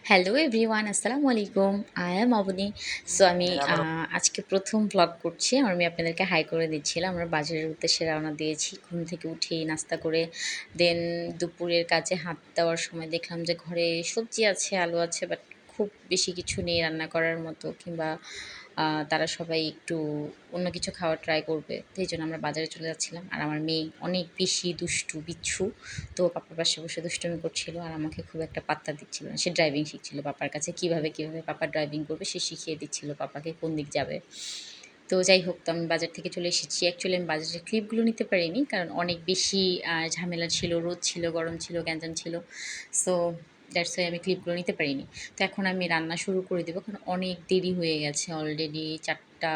Hello everyone, আসসালামু আলাইকুম। I am Abani. So আমি আজকে প্রথম ভ্লগ করছি। আমি আপনাদেরকে হাই করে দিচ্ছিলাম। আমরা বাজারের উদ্দেশ্যে রওনা দিয়েছি। ঘুম থেকে উঠেই নাস্তা করে দেন দুপুরের কাজে হাত দেওয়ার সময় দেখলাম যে ঘরে সবজি আছে, আলু আছে, বাট খুব বেশি কিছু নেই রান্না করার মতো, কিংবা তারা সবাই একটু অন্য কিছু খাওয়ার ট্রাই করবে। তো এইজন্য আমরা বাজারে চলে যাচ্ছিলাম। আর আমার মেয়ে অনেক বেশি দুষ্টু, বিচ্ছু। তো পাপার পাশে বসে দুষ্টুমি করছিল আর আমাকে খুব একটা পাত্তা দিচ্ছিল না। সে ড্রাইভিং শিখছিল পাপার কাছে। কীভাবে পাপা ড্রাইভিং করবে সে শিখিয়ে দিচ্ছিল পাপাকে, কোন দিক যাবে। তো যাই হোক, তো আমি বাজার থেকে চলে এসেছি। অ্যাকচুয়ালি আমি বাজারের ক্লিপগুলো নিতে পারিনি, কারণ অনেক বেশি ঝামেলা ছিল, রোদ ছিল, গরম ছিল, গ্যাঞ্জাম ছিল। সো দ্যাটস ওয়াই আমি ক্লিপগুলো নিতে পারিনি। তো এখন আমি রান্না শুরু করে দেবো, কারণ অনেক দেরি হয়ে গেছে। অলরেডি 4টা,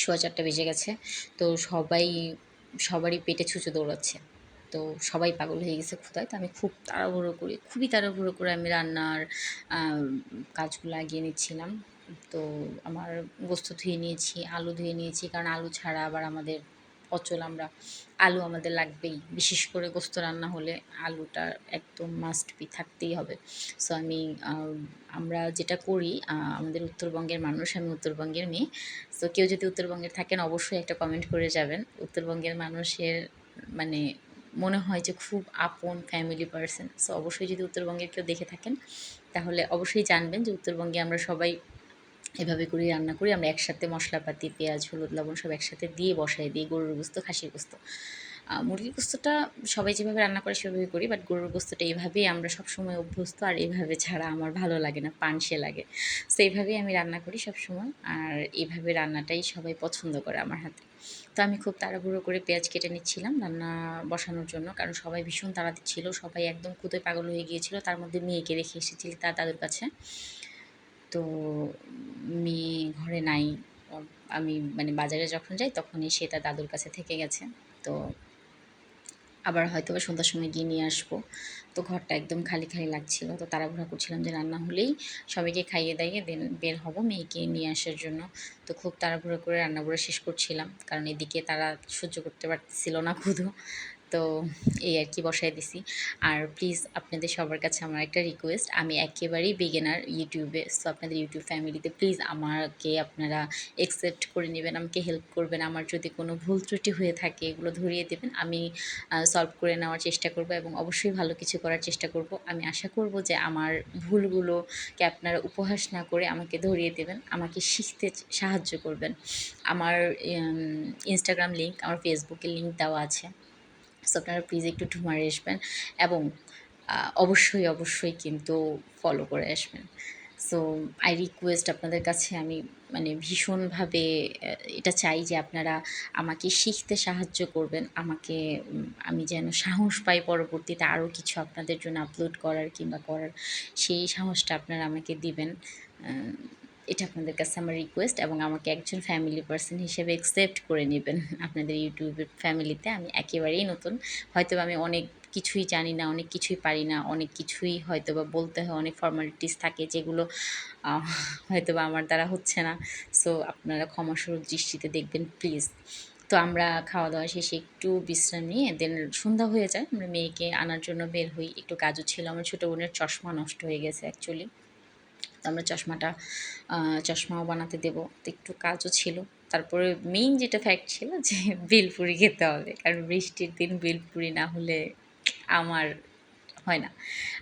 সোয়া 4টা বেজে গেছে। তো সবারই পেটে ছুঁচো দৌড়াচ্ছে। তো সবাই পাগল হয়ে গেছে ক্ষুধায়। তো আমি খুব তাড়াহুড়ো করে, খুবই তাড়াহুড়ো করে আমি রান্নার কাজগুলো এগিয়ে নিচ্ছিলাম। তো আমার গোস্ত ধুয়ে নিয়েছি, আলু ধুয়ে নিয়েছি, কারণ আলু ছাড়া আবার আমাদের অচল আমরা। আলু আমাদের লাগবেই। বিশেষ করে গোস্ত রান্না হলে আলুটা একদম মাস্ট বি, থাকতেই হবে। সো আমরা যেটা করি, আমাদের উত্তরবঙ্গের মানুষ, আমি উত্তরবঙ্গের মেয়ে। সো কেউ যদি উত্তরবঙ্গের থাকেন অবশ্যই একটা কমেন্ট করে যাবেন। উত্তরবঙ্গের মানুষের মানে মনে হয় যে খুব আপন ফ্যামিলি পারসন। সো অবশ্যই যদি উত্তরবঙ্গের কেউ দেখে থাকেন তাহলে অবশ্যই জানবেন যে উত্তরবঙ্গে আমরা সবাই এভাবে করেই রান্না করি। আমরা একসাথে মশলাপাতি, পেঁয়াজ, হলুদ, লবণ সব একসাথে দিয়ে বসাই দিই। গরুর গোস্ত, খাসির গোস্ত। মুরগির গোস্তটা সবাই যেভাবে রান্না করে সেভাবে করি, বাট গরুর গোস্তটা এইভাবেই আমরা সবসময় অভ্যস্ত। আর এইভাবে ছাড়া আমার ভালো লাগে না, পানসে লাগে। সো এইভাবেই আমি রান্না করি সবসময়। আর এইভাবে রান্নাটাই সবাই পছন্দ করে আমার হাতে। তো আমি খুব তাড়াহুড়ো করে পেঁয়াজ কেটে নিচ্ছিলাম রান্না বসানোর জন্য, কারণ সবাই ভীষণ তাড়াতে ছিল। সবাই একদম ক্ষুধায় পাগল হয়ে গিয়েছিল। তার মধ্যে মেয়েকে রেখে এসেছিলি তার দাদুর কাছে। তো মেয়ে ঘরে নাই। আমি মানে বাজারে যখন যাই তখনই সে তার দাদুর কাছে থেকে গেছে। তো আবার হয়তোবা সন্ধ্যার সময় গিয়ে নিয়ে আসবো। তো ঘরটা একদম খালি, খালি লাগছিল। তো তাড়াহুড়া করছিলাম যে রান্না হলেই সবাইকে খাইয়ে দাইয়ে দেন বের হব মেয়েকে নিয়ে আসার জন্য। তো খুব তাড়াহুড়ো করে রান্নাবাড়া শেষ করছিলাম, কারণ এদিকে তারা সহ্য করতে পারতেছিল না ক্ষুধা। তো এই আর কি বসায় দিছি। আর প্লিজ আপনাদের সবার কাছে আমার একটা রিকোয়েস্ট, আমি একেবারেই বিগিনার ইউটিউবে। সো আপনাদের ইউটিউব ফ্যামিলিতে প্লিজ আমাকে আপনারা একসেপ্ট করে নেবেন, আমাকে হেল্প করবেন। আমার যদি কোনো ভুল ত্রুটি হয়ে থাকে এগুলো ধরিয়ে দেবেন। আমি সলভ করে নেওয়ার চেষ্টা করব এবং অবশ্যই ভালো কিছু করার চেষ্টা করব। আমি আশা করব যে আমার ভুলগুলোকে আপনারা উপহাস না করে আমাকে ধরিয়ে দেবেন, আমাকে শিখতে সাহায্য করবেন। আমার ইনস্টাগ্রাম লিঙ্ক, আমার ফেসবুকের লিঙ্ক দেওয়া আছে। সো আপনারা প্লিজ একটু মারে আসবেন এবং অবশ্যই কিন্তু ফলো করে আসবেন। সো আই রিকোয়েস্ট আপনাদের কাছে, আমি মানে ভীষণভাবে এটা চাই যে আপনারা আমাকে শিখতে সাহায্য করবেন। আমাকে আমি যেন সাহস পাই পরবর্তীতে আরও কিছু আপনাদের জন্য আপলোড করার কিংবা করার, সেই সাহসটা আপনারা আমাকে দিবেন। এটা আপনাদের কাছে আমার রিকোয়েস্ট, এবং আমাকে একজন ফ্যামিলি পারসন হিসেবে একসেপ্ট করে নেবেন আপনাদের ইউটিউবের ফ্যামিলিতে। আমি একেবারেই নতুন। হয়তো আমি অনেক কিছুই জানি না, অনেক কিছুই পারি না, অনেক কিছুই হয়তোবা বলতে হয়, অনেক ফর্মালিটিস থাকে যেগুলো আহ হয়তোবা আমার দ্বারা হচ্ছে না। সো আপনারা ক্ষমাসুন্দর দৃষ্টিতে দেখবেন প্লিজ। তো আমরা খাওয়া-দাওয়া শেষে একটু বিশ্রাম নিয়ে দেন সন্ধ্যা হয়ে যায়। আমরা মেয়েকে আনার জন্য বের হই। একটু কাজও ছিল। আমার ছোটো বোনের চশমা নষ্ট হয়ে গেছে অ্যাকচুয়ালি। তো আমরা চশমাও বানাতে দেবো। তো একটু কাজও ছিল। তারপরে মেইন যেটা ফ্যাক্ট ছিল যে ভেলপুরি খেতে হবে। কারণ বৃষ্টির দিন ভেলপুরি না হলে আমার হয় না।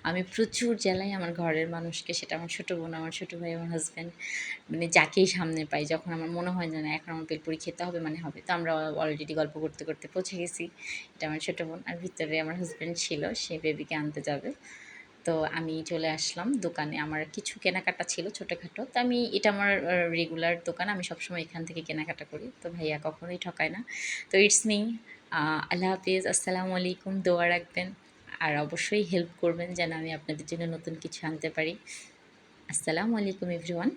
আমি প্রচুর জ্বালাই আমার ঘরের মানুষকে, সেটা আমার ছোটো বোন, আমার ছোটো ভাই, আমার হাসব্যান্ড, মানে যাকেই সামনে পাই। যখন আমার মনে হয় যে না এখন আমার ভেলপুরি খেতে হবে মানে হবে। তো আমরা অলরেডি গল্প করতে, করতে পৌঁছে গেছি। এটা আমার ছোটো বোন। আর ভিতরে আমার হাসব্যান্ড ছিল, সে বেবিকে আনতে যাবে। তো আমি চলে আসলাম দোকানে। আমার কিছু কেনাকাটা ছিল ছোটোখাটো। তো এটা আমার রেগুলার দোকান। আমি সবসময় এখান থেকে কেনাকাটা করি। তো ভাইয়া কখনোই ঠকায় না। তো ইটস মি। আল্লাহ হাফিজ। আসসালামু আলাইকুম। দোয়া রাখবেন। আর অবশ্যই হেল্প করবেন যেন আমি আপনাদের জন্য নতুন কিছু আনতে পারি। আসসালামু আলাইকুম এভরিওয়ান।